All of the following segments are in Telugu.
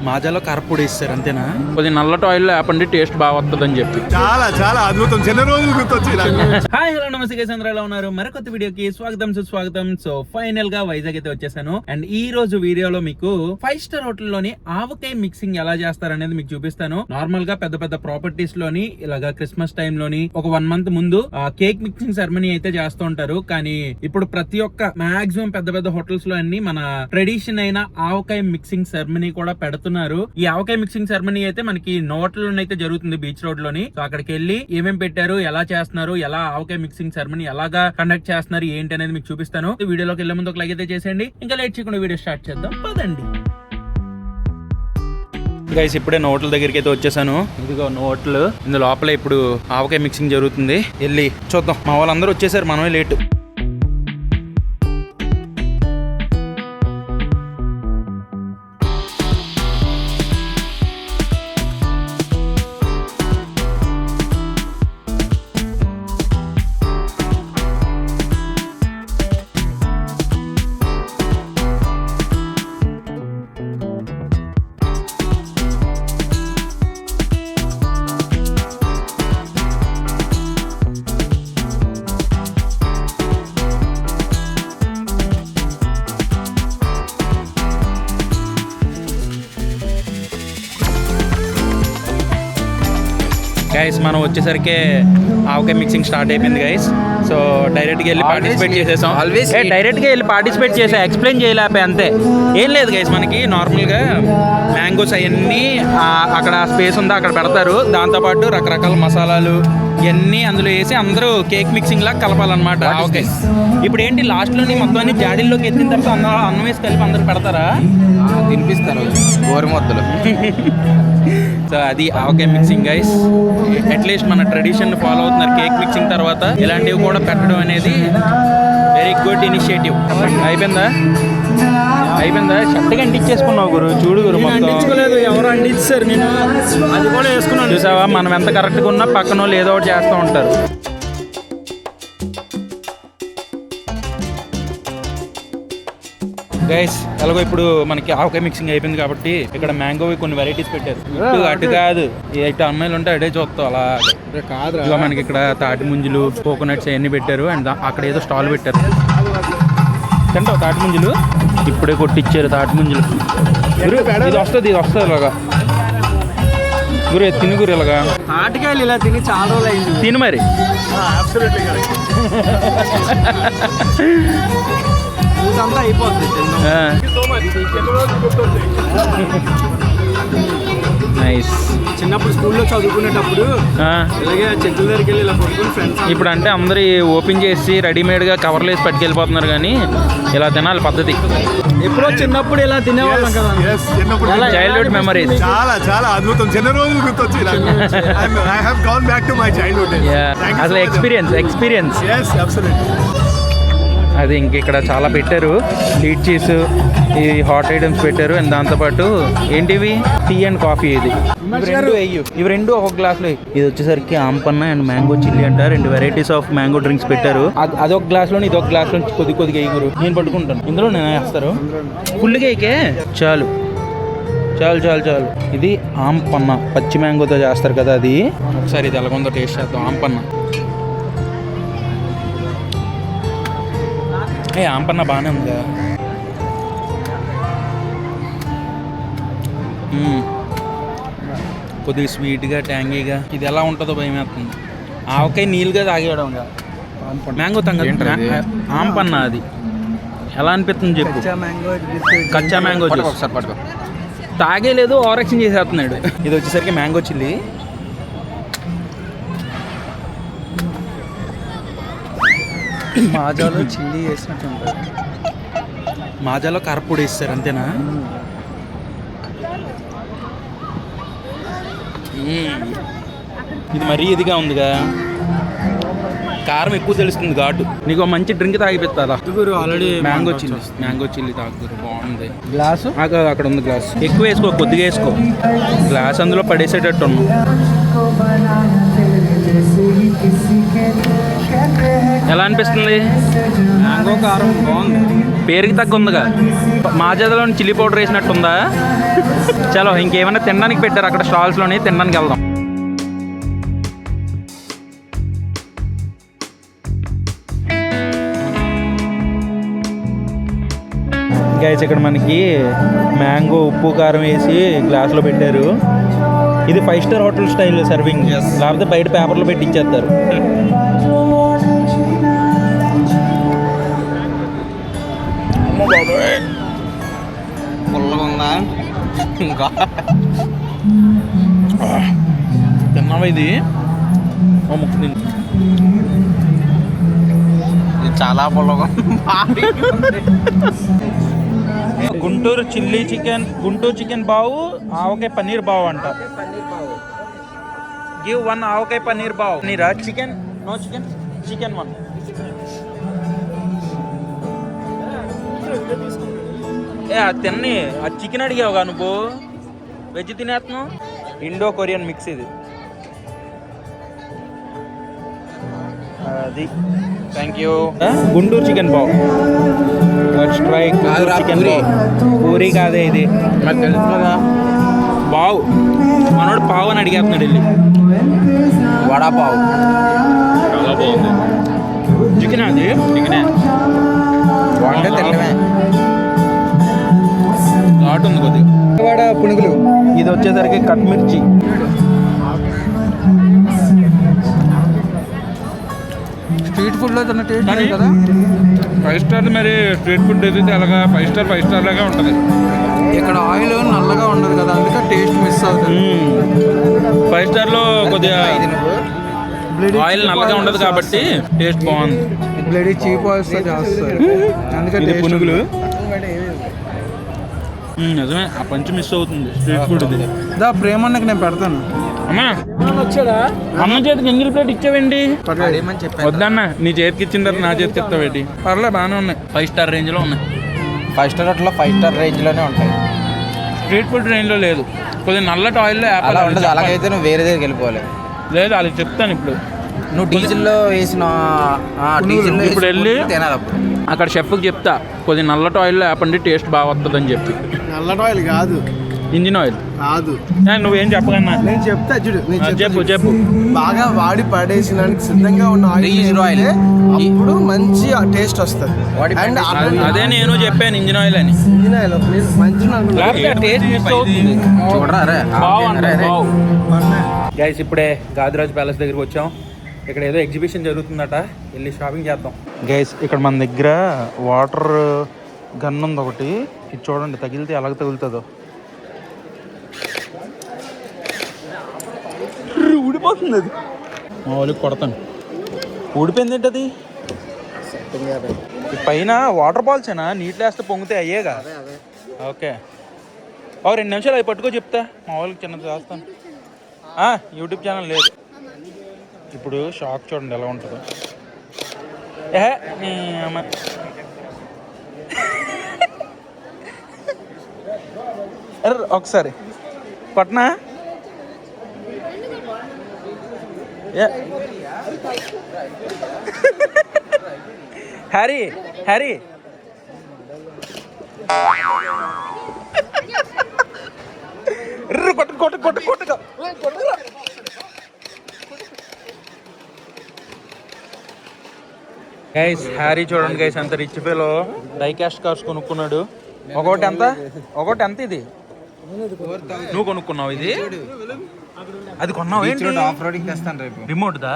మాజాలో కారపొడి ఇస్తారు అంతేనా? కొద్దిగా నల్లటి ఆయిల్ లేపండి, టేస్ట్ బాగా వస్తుంది అని చెప్పి. చాలా చాలా అద్భుతం. చిన్న రోజులు గుర్తొచ్చి. హాయ్ హలో నమస్తే చంద్ర, ఎలా ఉన్నారు? మరొక వీడియోకి స్వాగతం సుస్వాగతం. సో ఫైనల్ గా వైజాగ్ అయితే వచ్చేసాను. అండ్ ఈ రోజు వీడియోలో మీకు 5 స్టార్ హోటల్లోని ఆవకాయ మిక్సింగ్ ఎలా చేస్తారనేది మీకు చూపిస్తాను. నార్మల్ గా పెద్ద పెద్ద ప్రాపర్టీస్ లోని ఇలాగా క్రిస్మస్ టైం లోని ఒక 1 month ముందు కేక్ మిక్సింగ్ సెరమనీ అయితే చేస్తూ ఉంటారు. కానీ ఇప్పుడు ప్రతి ఒక్క మాక్సిమం పెద్ద పెద్ద హోటల్స్ లో అన్ని మన ట్రెడిషన్ అయిన ఆవకాయ మిక్సింగ్ సెరమనీ కూడా పెడుతున్నారు. ఈ ఆవకాయ మిక్సింగ్ సెరమనీ అయితే మనకి నోట్లోనే అయితే జరుగుతుంది, బీచ్ రోడ్ లోని. సో అక్కడికి వెళ్ళి ఏమేమి పెట్టారు, ఎలా చేస్తున్నారు, ఎలా ఆవకాయ మిక్సింగ్ సెరమనీ ఎలాగా కండక్ట్ చేస్తున్నారు ఏంటి అనేది మీకు చూపిస్తాను. వీడియోలోకి వెళ్ళే ముందు ఒక లైక్ అయితే చేసేయండి. ఇంకా లేట్ చేయకుండా వీడియో స్టార్ట్ చేద్దాం పదండి. గైస్ ఇప్పుడే నోట్ల దగ్గరికి అయితే వచ్చేసాను. ఇదిగో నోట్లు, ఇందు లోపల ఇప్పుడు ఆవకాయ మిక్సింగ్ జరుగుతుంది. వెళ్ళి చూద్దాం. మా వాళ్ళందరూ వచ్చేసారు, మనమే లేటు. గైస్ మనం వచ్చేసరికి ఆవకాయ మిక్సింగ్ స్టార్ట్ అయిపోయింది గైస్. సో డైరెక్ట్గా వెళ్ళి పార్టిసిపేట్ చేసేసాం. డైరెక్ట్గా వెళ్ళి పార్టిసిపేట్ చేసా, ఎక్స్ప్లెయిన్ చేయలేకపోయి అంతే. ఏం లేదు గైస్, మనకి నార్మల్గా మ్యాంగోస్ అవన్నీ అక్కడ స్పేస్ ఉందా అక్కడ పెడతారు. దాంతోపాటు రకరకాల మసాలాలు ఇవన్నీ అందులో వేసి అందరూ కేక్ మిక్సింగ్ లాగా కలపాలన్నమాట ఆవకాయ. ఇప్పుడు ఏంటి లాస్ట్లోని మొత్తం అన్ని జాడీల్లోకి ఎత్తిన తర్వాత అన్నం వేసి కలిపి అందరూ పెడతారా? తినిపిస్తారు గోరు మొత్తలు. సో అది ఆవకాయ మిక్సింగ్ గైస్. అట్లీస్ట్ మన ట్రెడిషన్ ఫాలో అవుతున్నారు. కేక్ మిక్సింగ్ తర్వాత ఇలాంటివి కూడా పెట్టడం అనేది వెరీ గుడ్ ఇనిషియేటివ్. అయిపోయిందా చెత్తగా అంటించేసుకున్నావు గురు. చూడు గురు, మొత్తం ఎవరు అంటించారు, నేను అది కూడా వేసుకున్నాను. చూసావా, మనం ఎంత కరెక్ట్గా ఉన్నా పక్కన వాళ్ళు ఏదో ఒకటి చేస్తూ ఉంటారు. గైస్ ఎలాగో ఇప్పుడు మనకి ఆవకాయ మిక్సింగ్ అయిపోయింది కాబట్టి ఇక్కడ మ్యాంగోవి కొన్ని వెరైటీస్ పెట్టారు. అటు కాదు, ఇటు అమ్మాయిలు ఉంటే అడే చూస్తాం అలా కాదు. ఇక మనకి ఇక్కడ తాటి ముంజులు, కోకోనట్స్ అవన్నీ పెట్టారు. అండ్ అక్కడ ఏదో స్టాల్ పెట్టారు. తింటావు తాటి ముంజులు? ఇప్పుడే కొట్టిచ్చారు తాటి ముంజులు. ఇది వస్తుంది ఇలాగా గురు, తిని గురు ఇలాగా. తాటికాయలు ఇలా తిని చాలా రోజులు అయింది. తిని మరి. అంతా అయిపోతుంది. నైస్. చిన్నప్పుడు స్కూల్లో చదువుకునేటప్పుడు ఇలాగే చెట్ల దగ్గరికి వెళ్ళి ఇలా కొట్టుకుని ఫ్రెండ్స్. ఇప్పుడు అంటే అందరూ ఓపెన్ చేసి రెడీమేడ్గా కవర్లు వేసి పట్టుకెళ్ళిపోతున్నారు, కానీ ఇలా తినాలి పద్ధతి. ఎప్పుడో చిన్నప్పుడు ఇలా తినేవాళ్ళం కదా. చైల్డ్హుడ్ మెమరీస్ చాలా చాలా అద్భుతం. చిన్న రోజులు గుర్తొచ్చి. I have gone back to my childhood. అసలు ఎక్స్పీరియన్స్ అది. ఇంక ఇక్కడ చాలా పెట్టారు, లీడ్ చీజ్, ఈ హాట్ ఐటమ్స్ పెట్టారు. అండ్ దాంతోపాటు ఏంటివి, టీ అండ్ కాఫీ. ఇవి రెండు ఒక గ్లాసులో. ఇది వచ్చేసరికి ఆంపన్న అండ్ మ్యాంగో చిల్లీ అంట. 2 వెరైటీస్ ఆఫ్ మ్యాంగో డ్రింక్స్ పెట్టారు. అదొక గ్లాస్లో ఇది ఒక గ్లాస్లో కొద్దిగా వేయగురు. నేను పట్టుకుంటాను, ఇందులో నేను వేస్తారు ఫుల్గా వేయకే. చాలు. ఇది ఆంపన్న, పచ్చి మ్యాంగోతో చేస్తారు కదా అది. ఒకసారి ఇది ఎలాగొందో టేస్ట్ చేద్దాం. ఆంపన్న ఆంపన్న బాగానే ఉందా? కొద్దిగా స్వీట్గా, ట్యాంగీగా. ఇది ఎలా ఉంటుందో భయం వేస్తుంది. ఆవకాయ నీళ్ళుగా తాగేయడం. మ్యాంగో ఆంపన్న అది ఎలా అనిపిస్తుంది చెప్పు. కచ్చా మ్యాంగో ఒకసారి పట్టుకో. తాగేలేదు, ఓవరాక్షన్ చేసేస్తున్నాడు. ఇది వచ్చేసరికి మ్యాంగో చిల్లీ. మాజాలో చిల్లీ వేసినట్టు ఉంటుంది. మాజాలో కారపొడి వేస్తారు అంతేనా? ఇది మరీ ఇదిగా ఉందిగా, కారం ఎక్కువ తెలుస్తుంది, ఘాటు. నీకు మంచి డ్రింక్ తాగిపిస్తా. ఆల్రెడీ మ్యాంగో చిల్లీ తాగుతారు, బాగుంది. గ్లాసు అక్కడ ఉంది గ్లాస్. ఎక్కువ వేసుకో, కొద్దిగా వేసుకో. గ్లాస్ అందులో పడేసేటట్టు ఉన్నాం. ఎలా అనిపిస్తుంది? మ్యాంగో కారం బాగుంది. పేరుకి తగ్గ ఉందిగా. మా చేతిలో చిల్లీ పౌడర్ వేసినట్టుందా? చలో ఇంకేమైనా తినడానికి పెట్టారు అక్కడ స్టాల్స్లోని, తినడానికి వెళ్దాం. గైస్ ఇక్కడ మనకి మ్యాంగో ఉప్పు కారం వేసి గ్లాస్లో పెట్టారు. ఇది 5 స్టార్ హోటల్ స్టైల్ సర్వింగ్, లేకపోతే బయట పేపర్లో పెట్టి ఇచ్చేస్తారు. ఇంకా తిన్నావా ఇది? ముక్కు తిని చాలా పొలగా. Guntur chilli chicken, Guntur chicken బావు, ఆవకాయ పన్నీర్ బావు అంట. గివ్ 1 ఆవకాయ పన్నీర్ బావు. నీరా చికెన్? No chicken, chicken 1. అది తిన్ని, ఆ చికెన్ అడిగావుగా నువ్వు, వెజ్ తినేస్తున్నావు. ఇండో కొరియన్ మిక్స్ ఇది. అది థ్యాంక్ యూ. గుంటూరు చికెన్ బావ్. లెట్స్ ట్రై చికెన్ బావ్. పూరి కాదే ఇది, నాకు తెలుసు కదా. బావ్ మనోడు పావు అని అడిగేస్తున్నాడు వెళ్ళి. వడాపావు చాలా బాగుంది. చికెన్ అది చికెనే బాగుంటే తినడమే. ఘాటు ఉంది కొద్దిగా. పునుగులు. ఇది వచ్చేసరికి కట్ మిర్చి. స్ట్రీట్ ఫుడ్లో తిన్న టేస్ట్ కానీ కదా. 5 స్టార్ మరి స్ట్రీట్ ఫుడ్ అయితే అలాగా 5 స్టార్ లాగా ఉంటుంది. ఇక్కడ ఆయిల్ నల్లగా ఉండదు కదా, అందుకే టేస్ట్ మిస్ అవుతుంది. 5 స్టార్లో కొద్దిగా ఆయిల్ నల్లగా ఉండదు కాబట్టి టేస్ట్ బాగుంది. బ్లడీ చీప్ ఆయిల్స్ చేస్తారు, అందుకే ఇది టేస్ట్ పునుగులు. నిజమే, ఆ పంచి మిస్ అవుతుంది స్ట్రీట్ ఫుడ్ ఇది. దా ప్రేమన్నకి నేను పెడతాను. అమ్మా వచ్చాడా? అమ్మ చేతికి ఎంగిల్ ప్లేట్ ఇచ్చావేంటి? పడేయమని చెప్పాను. వద్దన్న, నీ చేతికి ఇచ్చిన తర్వాత నా చేతికి ఇస్తావేంటి? పర్లే బాగానే ఉన్నాయి. 5 స్టార్ రేంజ్లో ఉన్నాయి. 5 స్టార్ అట్లా 5 స్టార్ రేంజ్లోనే ఉంటాయి. స్ట్రీట్ ఫుడ్ రేంజ్లో లేదు. కొద్దిగా నల్లటి ఆయిల్లో అలా ఉండదు. అలాగైతే నువ్వు వేరే దగ్గరికి వెళ్ళిపోవాలి. లేదు, అది చెప్తాను ఇప్పుడు. నువ్వు డీజిల్లో వేసిన డీజిల్లో ఇప్పుడు వెళ్ళి తినాలి అప్పుడు. అక్కడ షెఫ్కి చెప్తా కొద్దిగా నల్లటి ఆయిల్లో ఆపండి, టేస్ట్ బాగా వస్తుందని చెప్పి. నల్లటి ఆయిల్ కాదు, ఇంజిన్ ఆయిల్ కాదు. నువ్వేం చెప్పకన్నా. నేను చెప్తా చూడు, చెప్పు. బాగా వాడి పడేసినానికి సిద్ధంగా ఉన్న ఇంజిన్ ఆయిల్ అప్పుడు మంచి టేస్ట్ వస్తుంది. అండ్ అదే నేను చెప్పాను ఇంజిన్ ఆయిల్ అని. ఇంజిన్ ఆయిల్ మంచి లేకపోతే టేస్ట్ మిస్ అవుతుంది. చూడరా రే. గైస్ ఇప్పుడే గాదిరాజ్ ప్యాలెస్ దగ్గరికి వచ్చాం. ఇక్కడ ఏదో ఎగ్జిబిషన్ జరుగుతుందట, వెళ్ళి షాపింగ్ చేద్దాం. గైస్ ఇక్కడ మన దగ్గర వాటర్ గన్ ఉంది ఒకటి. ఇది చూడండి, తగిలితే ఎలాగ తగులుతుందో. ఊడిపోతుంది అది. మా వాళ్ళకి కొడతాను. ఊడిపోయింది ఏంటది? పైన వాటర్ బాల్సేనా? నీళ్ళు వేస్తే పొంగితే అయ్యేగా. ఓకే, 2 నిమిషాలు అవి పట్టుకో చెప్తా. మా వాళ్ళకి చిన్నది చేస్తాను. యూట్యూబ్ ఛానల్ లేదు. ఇప్పుడు షాక్ చూడండి ఎలా ఉంటుందో. ఒకసారి కొట్టనా? హ్యారీ హ్యారీ కొట్టు. గైస్ హ్యారీ చూడండి గైస్, అంత rich fellow die cast cars కొనుక్కున్నాడు. ఒకటి ఎంత ఇది? నువ్వు కొనుక్కున్నావు ఇది? అది కొన్నావు ఏంటి? ఆఫ్ రోడింగ్ తెస్తాను రేపు. రిమోట్ దా?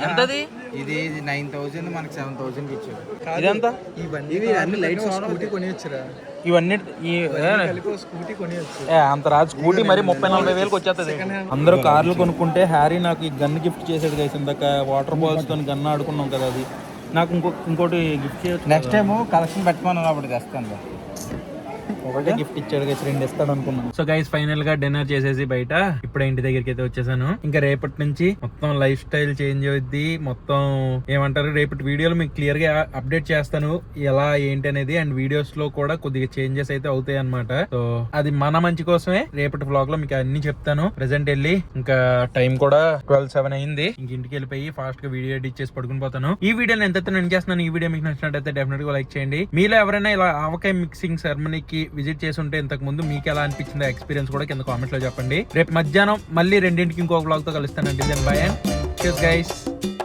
ఎంతది? ఇది 9,000, మనకి 7,000 ఇచ్చాడు. ఇదంతా ఇవన్నీ అన్ని లైట్స్ స్కూటీ కొనియొచ్చురా. ఇవన్నీ స్కూటీ కొనియొచ్చు. అంత రాదు స్కూటీ మరి 30-40 వేలకు వచ్చేస్తుంది. అందరూ కార్లు కొనుక్కుంటే హ్యారీ నాకు ఈ గన్ గిఫ్ట్ చేసాడు గైస్. ఇందాక వాటర్ బాల్స్ తో గన్ ఆడుకున్నాం కదా, అది నాకు ఇంకోటి గిఫ్ట్ చేయొచ్చు. నెక్స్ట్ టైం కలెక్షన్ పెట్టుకున్నాను అప్పుడు తెస్తాను. ఒకటే గిఫ్ట్ ఇచ్చాడు గైస్, 2 ఇస్తాడు అనుకున్నాను. సో గైస్ ఫైనల్ గా డిన్నర్ చేసేసి బయట ఇప్పుడే ఇంటి దగ్గరికి అయితే వచ్చేసాను. ఇంకా రేపటి నుంచి మొత్తం లైఫ్ స్టైల్ చేంజ్ అవుద్ది. మొత్తం ఏమంటారు, రేపటి వీడియోలో మీకు క్లియర్ గా అప్డేట్ చేస్తాను ఎలా ఏంటి అనేది. అండ్ వీడియోస్ లో కూడా కొద్దిగా చేంజెస్ అయితే అవుతాయి అనమాట. సో అది మన మంచి కోసమే. రేపటి వ్లాగ్ లో మీకు అన్ని చెప్తాను. ప్రెసెంట్ వెళ్ళి ఇంకా టైం కూడా 12:07 అయింది. ఇంక ఇంటికి వెళ్ళిపోయి ఫాస్ట్ గా వీడియో ఎడిట్ చేసి పడుకుని పోతాను. ఈ వీడియోని ఎంత నేను చేస్తున్నాను. ఈ వీడియో మీకు నచ్చినట్టయితే డెఫినెట్ గా లైక్ చేయండి. మీలో ఎవరైనా ఇలా ఆవకాయ మిక్సింగ్ సెరమనీకి విజిట్ చేసి ఉంటే ఇంతకు ముందు మీకు ఎలా అనిపించిందో ఎక్స్పీరియన్స్ కూడా కింద కామెంట్స్ లో చెప్పండి. రేపు మధ్యాహ్నం మళ్ళీ 2ంటికి ఇంకో వ్లాగ్ తో కలుస్తానండి. Then bye and cheers guys.